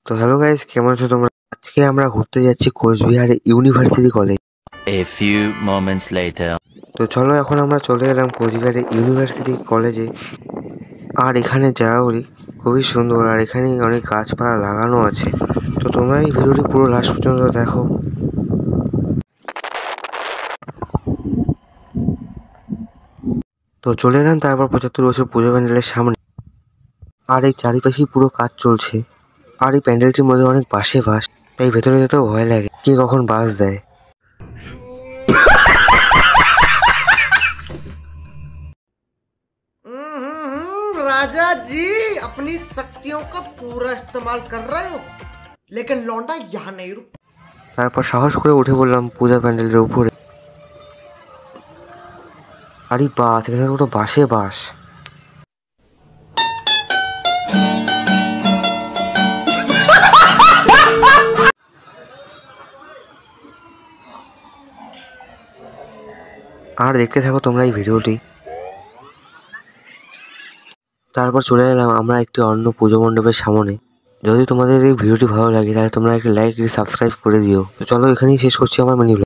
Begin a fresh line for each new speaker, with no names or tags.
তো hello guys, কেমন আছো তোমরা? আজকে আমরা ঘুরতে যাচ্ছি Coochbehar university college.
A few moments later.
তো চলো, এখন আমরা চলে এলাম কোচবিহার ইউনিভার্সিটি কলেজে। আর এখানে জায়গাগুলি খুবই সুন্দর, আর এখানে অনেক গাছপালা লাগানো আছে। তো তোমরা এই ভিডিওটি পুরো লাস্ট পর্যন্ত দেখো। তো চলে এলাম তারপর 75 বছর পুজো প্যান্ডেলের সামনে। আর এই চারিপাশেই পুরো কাজ চলছে। আর এই প্যান্ডেলটির মধ্যে অনেক বাঁশে বাস, তাই ভেতরে যেতেও ভয় লাগে কে কখন বাস দেয়।
राजा जी अपनी शक्तियों का पूरा इस्तेमाल कर रहे हो, लेकिन लौंडा यहाँ नहीं रुक।
তারপর সাহস করে উঠে পড়লাম পূজা প্যান্ডেলের উপরে। আরে বাস, এখানে পুরো বাসে বাস। আর দেখতে থাকো তোমরা এই ভিডিওটি। তারপর চলে এলাম আমরা একটি অন্য পুজো মণ্ডপের সামনে। যদি তোমাদের এই ভিডিওটি ভালো লাগে তাহলে তোমরা একটি লাইক সাবস্ক্রাইব করে দিও। তো চলো, এখানেই শেষ করছি আমার মিনি ব্লগ।